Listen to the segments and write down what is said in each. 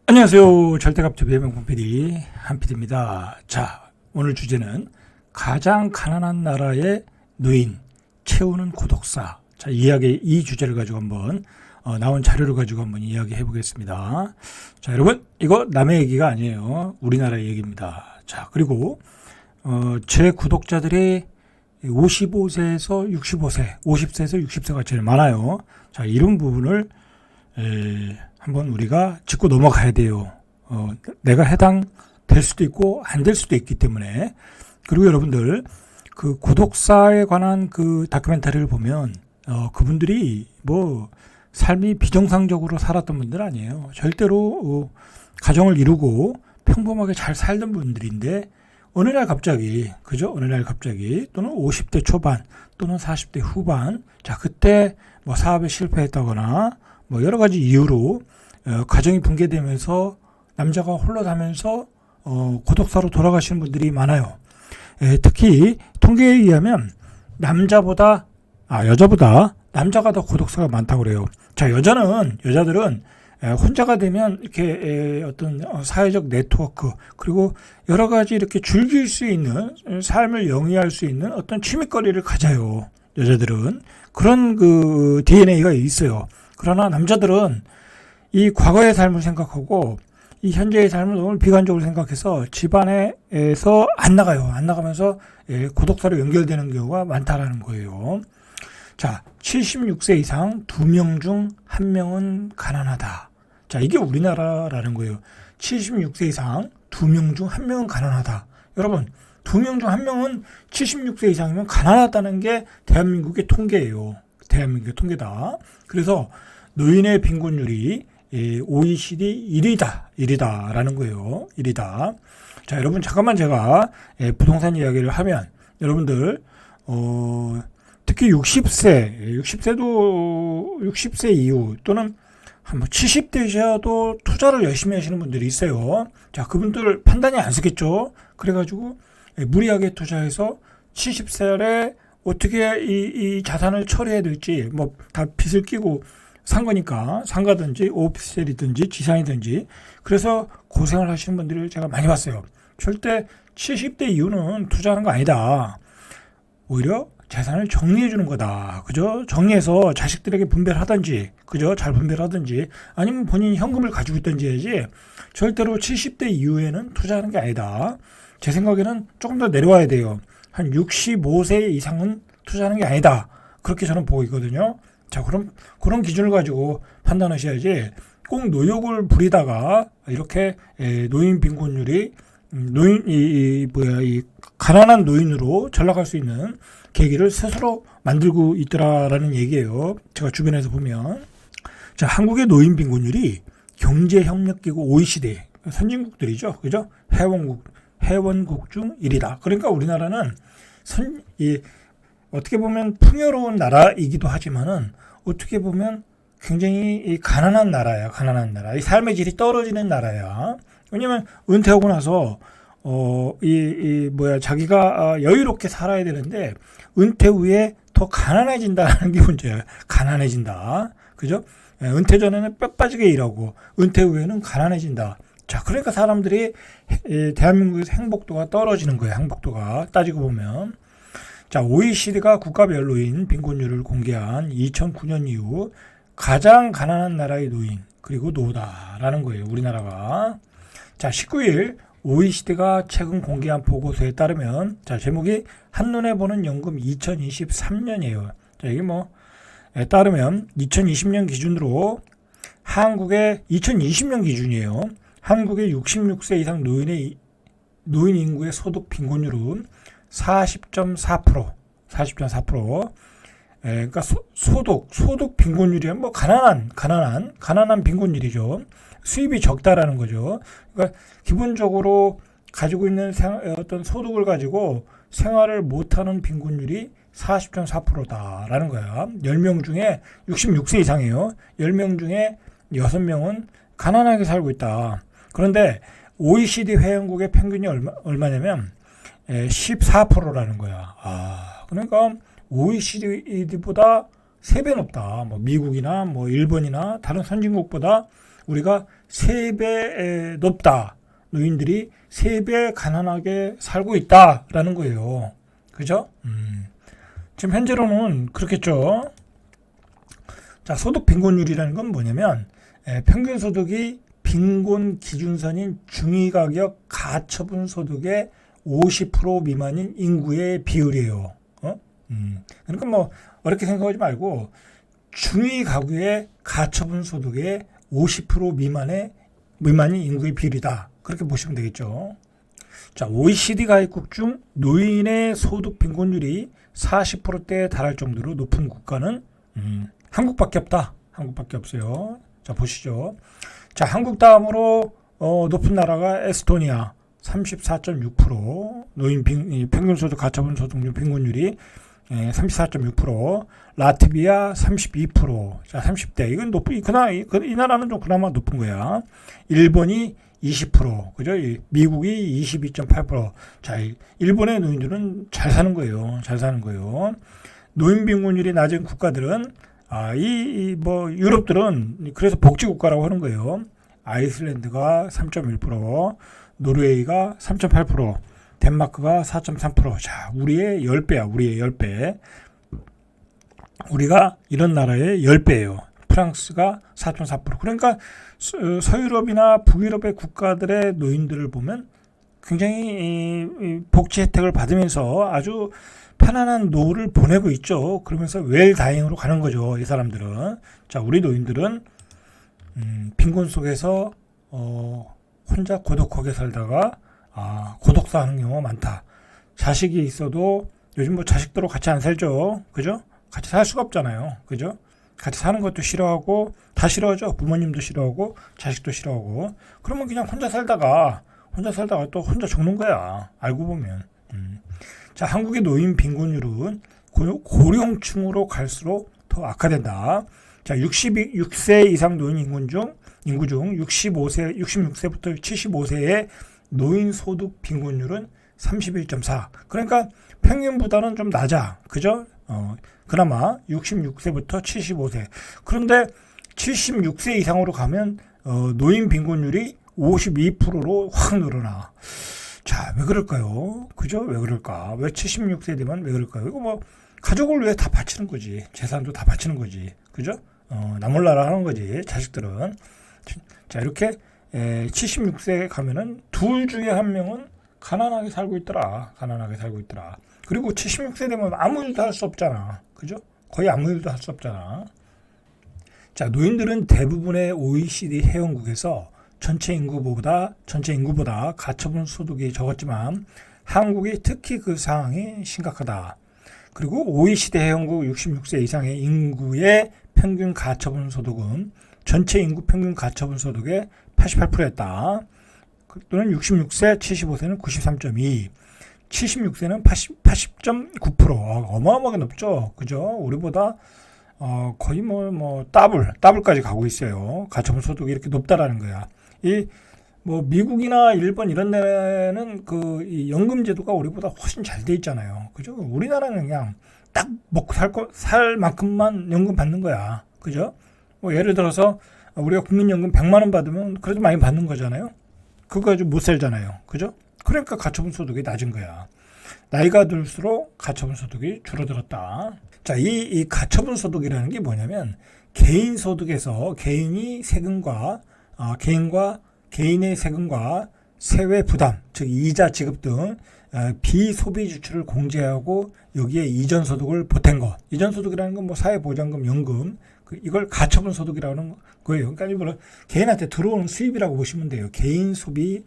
안녕하세요. 절대값TV의 명품 PD 한PD입니다. 자, 오늘 주제는 가장 가난한 나라의 노인 채우는 고독사. 자, 이 주제를 가지고 한번 나온 자료를 가지고 한번 이야기해 보겠습니다. 자, 여러분, 이거 남의 얘기가 아니에요. 우리나라의 얘기입니다. 자, 그리고 제 구독자들이 55세에서 65세, 50세에서 60세가 제일 많아요. 자, 이런 부분을 한번 우리가 짚고 넘어가야 돼요. 내가 해당될 수도 있고 안 될 수도 있기 때문에. 그리고 여러분들 그 고독사에 관한 그 다큐멘터리를 보면 그분들이 뭐 삶이 비정상적으로 살았던 분들 아니에요. 절대로 가정을 이루고 평범하게 잘 살던 분들인데 어느 날 갑자기 또는 50대 초반 또는 40대 후반, 자, 그때 뭐 사업에 실패했다거나 뭐 여러 가지 이유로 가정이 붕괴되면서 남자가 홀로 사면서 고독사로 돌아가시는 분들이 많아요. 특히 통계에 의하면 여자보다 남자가 더 고독사가 많다고 그래요. 자, 여자들은 혼자가 되면 이렇게 어떤 사회적 네트워크, 그리고 여러 가지 이렇게 즐길 수 있는, 삶을 영위할 수 있는 어떤 취미거리를 가져요. 여자들은 그런 그 DNA가 있어요. 그러나 남자들은 이 과거의 삶을 생각하고 이 현재의 삶을 너무 비관적으로 생각해서 집안에서 안 나가면서 고독사로 연결되는 경우가 많다라는 거예요. 자, 76세 이상 2명 중 1명은 가난하다. 자, 이게 우리나라라는 거예요. 76세 이상 2명 중 1명은 가난하다. 여러분, 2명 중 1명은 76세 이상이면 가난하다는 게 대한민국의 통계예요. 대한민국의 통계다. 그래서 노인의 빈곤율이 OECD 1위다라는 거예요. 1위다. 자, 여러분, 잠깐만 제가 부동산 이야기를 하면 여러분들 특히 60세 이후 또는 한 70대셔도 투자를 열심히 하시는 분들이 있어요. 자, 그분들 판단이 안 쓰겠죠. 그래가지고 무리하게 투자해서 70세에 어떻게 이 자산을 처리해야 될지, 뭐 다 빚을 끼고 산 거니까 상가든지 오피스텔이든지 지상이든지, 그래서 고생을 하시는 분들을 제가 많이 봤어요. 절대 70대 이후는 투자하는 거 아니다. 오히려 재산을 정리해 주는 거다. 그죠? 정리해서 자식들에게 분배하든지, 그죠? 잘 분배하든지, 아니면 본인이 현금을 가지고 있든지 해야지, 절대로 70대 이후에는 투자하는 게 아니다. 제 생각에는 조금 더 내려와야 돼요. 한 65세 이상은 투자하는 게 아니다. 그렇게 저는 보고 있거든요. 자, 그럼 그런 기준을 가지고 판단하셔야지, 꼭 노욕을 부리다가 이렇게 노인 빈곤율이 이 가난한 노인으로 전락할 수 있는 계기를 스스로 만들고 있더라라는 얘기예요. 제가 주변에서 보면. 자, 한국의 노인 빈곤율이 경제협력기구 OECD 선진국들이죠. 그죠? 회원국 중 1위다. 그러니까 우리나라는 어떻게 보면 풍요로운 나라이기도 하지만은 어떻게 보면 굉장히 가난한 나라야. 가난한 나라. 이 삶의 질이 떨어지는 나라야. 왜냐면 은퇴하고 나서 자기가 여유롭게 살아야 되는데 은퇴 후에 더 가난해진다는 게 문제야. 가난해진다. 그죠? 은퇴 전에는 뼈 빠지게 일하고 은퇴 후에는 가난해진다. 자, 그러니까 사람들이 대한민국에서 행복도가 떨어지는 거예요. 행복도가 따지고 보면. 자, OECD가 국가별 노인 빈곤율을 공개한 2009년 이후 가장 가난한 나라의 노인, 그리고 노다라는 거예요. 우리나라가. 자, 19일 OECD가 최근 공개한 보고서에 따르면, 자, 제목이 한눈에 보는 연금 2023년이에요. 자, 이게 따르면 2020년 기준으로 한국의 2020년 기준이에요. 한국의 66세 이상 노인 인구의 소득 빈곤율은 40.4%. 그러니까 소득 빈곤율이면 뭐 가난한 빈곤율이죠. 수입이 적다라는 거죠. 그러니까 기본적으로 가지고 있는 어떤 소득을 가지고 생활을 못하는 빈곤율이 40.4%다라는 거야. 10명 중에 66세 이상이에요. 10명 중에 6명은 가난하게 살고 있다. 그런데 OECD 회원국의 평균이 얼마냐면 14%라는 거야. 그러니까 OECD보다 3배 높다. 뭐 미국이나 뭐 일본이나 다른 선진국보다 우리가 3배 높다. 노인들이 3배 가난하게 살고 있다라는 거예요. 그죠? 지금 현재로는 그렇겠죠. 자, 소득 빈곤율이라는 건 뭐냐면 평균 소득이 빈곤 기준선인 중위가격 가처분 소득의 50% 미만인 인구의 비율이에요. 그러니까 뭐 어렵게 생각하지 말고 중위 가구의 가처분 소득의 50% 미만인 인구의 비율이다. 그렇게 보시면 되겠죠. 자, OECD 가입국 중 노인의 소득 빈곤율이 40%대에 달할 정도로 높은 국가는 한국밖에 없다. 한국밖에 없어요. 자, 보시죠. 자, 한국 다음으로 높은 나라가 에스토니아 34.6%, 노인 평균 소득 가처분 소득률 빈곤율이 34.6%, 라트비아 32%. 자, 30대. 이건 이 나라는 좀 그나마 높은 거야. 일본이 20%. 그죠? 미국이 22.8%. 자, 일본의 노인들은 잘 사는 거예요. 잘 사는 거예요. 노인 빈곤율이 낮은 국가들은 유럽들은 그래서 복지국가라고 하는 거예요. 아이슬란드가 3.1%, 노르웨이가 3.8%, 덴마크가 4.3%. 자, 우리의 10배야, 우리의 10배. 우리가 이런 나라의 10배예요. 프랑스가 4.4%. 그러니까 서유럽이나 북유럽의 국가들의 노인들을 보면 굉장히 복지 혜택을 받으면서 아주 편안한 노후를 보내고 있죠. 그러면서 웰다잉으로 가는 거죠. 이 사람들은. 자, 우리 노인들은 빈곤 속에서 혼자 고독하게 살다가 고독사 하는 경우가 많다. 자식이 있어도 요즘 뭐 자식들하고 같이 안 살죠. 그죠? 같이 살 수가 없잖아요. 그죠? 같이 사는 것도 싫어하고 다 싫어하죠. 부모님도 싫어하고 자식도 싫어하고. 그러면 그냥 혼자 살다가 또 혼자 죽는 거야. 알고 보면. 자, 한국의 노인 빈곤율은 고령층으로 갈수록 더 악화된다. 자, 66세 이상 노인 인구 중 66세부터 75세의 노인 소득 빈곤율은 31.4. 그러니까 평균보다는 좀 낮아. 그죠? 그나마 66세부터 75세. 그런데 76세 이상으로 가면 노인 빈곤율이 52%로 확 늘어나. 자, 왜 그럴까요? 그죠? 왜 그럴까? 왜 76세 되면 왜 그럴까요? 이거 뭐 가족을 위해 다 바치는 거지. 재산도 다 바치는 거지. 그죠? 나 몰라라 하는 거지. 자식들은. 자, 이렇게 76세에 가면은 둘 중에 한 명은 가난하게 살고 있더라. 그리고 76세 되면 아무 일도 할 수 없잖아. 그죠? 거의 아무 일도 할 수 없잖아. 자, 노인들은 대부분의 OECD 회원국에서 전체 인구보다 가처분 소득이 적었지만 한국이 특히 그 상황이 심각하다. 그리고 OECD 회원국 66세 이상의 인구의 평균 가처분 소득은 전체 인구 평균 가처분 소득의 88%였다. 또는 66세, 75세는 93.2, 76세는 80.9%. 어마어마하게 높죠. 그죠? 우리보다 거의 더블까지 가고 있어요. 가처분 소득이 이렇게 높다라는 거야. 미국이나 일본 이런 데는 이 연금 제도가 우리보다 훨씬 잘 돼 있잖아요. 그죠? 우리나라는 그냥 딱 먹고 살 만큼만 연금 받는 거야. 그죠? 예를 들어서 우리가 국민연금 100만 원 받으면 그래도 많이 받는 거잖아요. 그거 가지고 못 살잖아요. 그죠? 그러니까 가처분 소득이 낮은 거야. 나이가 들수록 가처분 소득이 줄어들었다. 자, 이 가처분 소득이라는 게 뭐냐면 개인 소득에서 개인의 세금과 세외 부담, 즉 이자 지급 등 비소비 지출을 공제하고 여기에 이전 소득을 보탠 것. 이전 소득이라는 건 사회보장금, 연금, 이걸 가처분 소득이라는 거예요. 그러니까 개인한테 들어오는 수입이라고 보시면 돼요. 개인 소비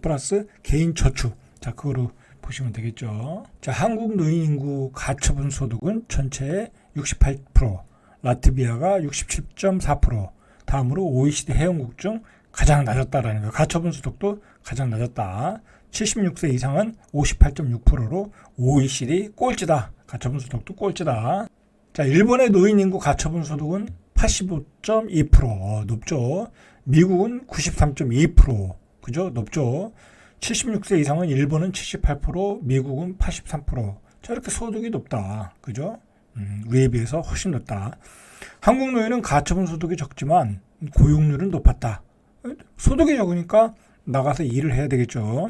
플러스 개인 저축. 자, 그거로 보시면 되겠죠. 자, 한국 노인 인구 가처분 소득은 전체의 68%, 라트비아가 67.4%, 다음으로 OECD 회원국 중 가장 낮았다라는 거예요. 가처분 소득도 가장 낮았다. 76세 이상은 58.6%로 OECD 꼴찌다. 가처분 소득도 꼴찌다. 자, 일본의 노인 인구 가처분 소득은 85.2%. 높죠. 미국은 93.2%. 그죠? 높죠. 76세 이상은 일본은 78%, 미국은 83%. 자, 이렇게 소득이 높다. 그죠? 우리에 비해서 훨씬 높다. 한국 노인은 가처분 소득이 적지만 고용률은 높았다. 소득이 적으니까 나가서 일을 해야 되겠죠.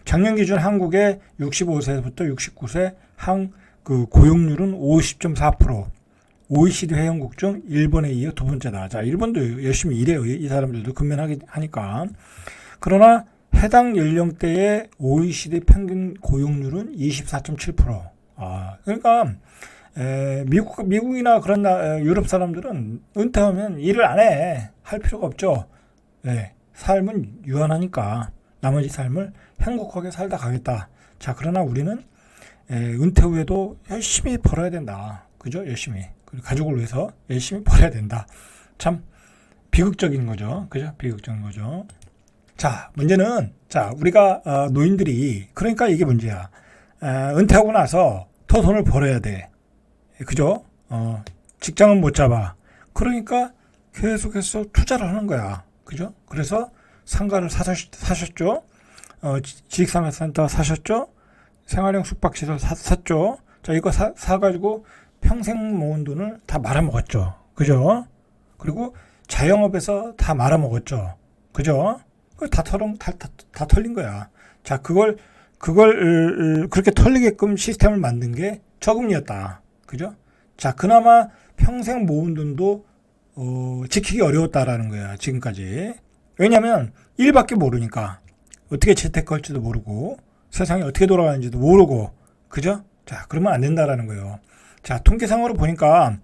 작년 기준 한국의 65세부터 69세 그 고용률은 50.4%. OECD 회원국 중 일본에 이어 두 번째다. 자, 일본도 열심히 일해요. 이 사람들도 근면하니까. 그러나 해당 연령대의 OECD 평균 고용률은 24.7%. 그러니까 미국이나 그런 유럽 사람들은 은퇴하면 일을 안 해. 할 필요가 없죠. 삶은 유한하니까 나머지 삶을 행복하게 살다 가겠다. 자, 그러나 우리는 은퇴 후에도 열심히 벌어야 된다. 그죠? 열심히. 그리고 가족을 위해서 열심히 벌어야 된다. 참 비극적인 거죠. 그죠? 비극적인 거죠. 자, 문제는 우리가 노인들이 그러니까 이게 문제야. 은퇴하고 나서 더 돈을 벌어야 돼. 그죠? 직장은 못 잡아. 그러니까 계속해서 투자를 하는 거야. 그죠? 그래서 상가를 사셨죠? 지식산업센터 사셨죠? 생활형 숙박시설 샀죠? 자, 이거 사가지고 평생 모은 돈을 다 말아먹었죠. 그죠? 그리고 자영업에서 다 말아먹었죠. 그죠? 다 털린 거야. 자, 그걸 그렇게 털리게끔 시스템을 만든 게 저금리였다. 그죠? 자, 그나마 평생 모은 돈도 지키기 어려웠다라는 거야. 지금까지. 왜냐면 일밖에 모르니까. 어떻게 재테크할지도 모르고 세상이 어떻게 돌아가는지도 모르고. 그죠? 자, 그러면 안 된다라는 거예요. 자, 통계상으로 보니까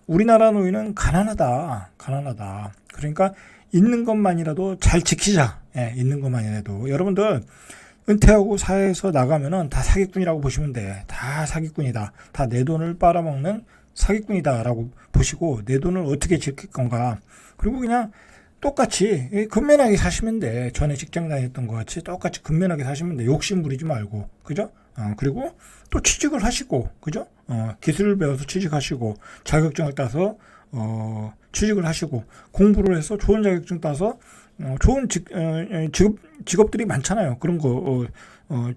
우리나라 노인은 가난하다. 그러니까 있는 것만이라도 잘 지키자. 있는 것만이라도. 여러분들 은퇴하고 사회에서 나가면은 다 사기꾼이라고 보시면 돼. 다 사기꾼이다. 다 내 돈을 빨아먹는 사기꾼이다라고 보시고 내 돈을 어떻게 지킬 건가. 그리고 그냥 똑같이 근면하게 사시면 돼. 전에 직장 다녔던 것 같이 똑같이 근면하게 사시면 돼. 욕심 부리지 말고. 그죠? 그리고 또 취직을 하시고. 그죠? 기술을 배워서 취직하시고 자격증을 따서 취직을 하시고 공부를 해서 좋은 자격증 따서 좋은 직업들이 많잖아요. 그런 거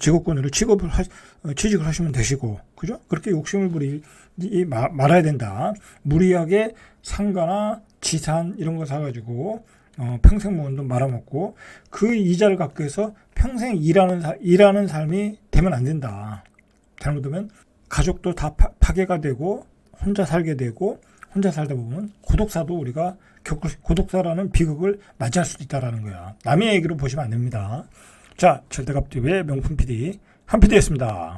직업군으로 취직을 하시면 되시고. 그죠? 그렇게 욕심을 부리지 말아야 된다. 무리하게 상가나 지산 이런 거 사가지고 평생 모은 돈 말아먹고 그 이자를 갖기 위해서 평생 일하는 삶이 되면 안 된다. 잘못하면 가족도 다 파괴가 되고 혼자 살게 되고 혼자 살다 보면 고독사도 우리가 고독사라는 비극을 맞이할 수도 있다라는 거야. 남의 얘기로 보시면 안 됩니다. 자, 절대값TV의 명품 PD 한 PD였습니다.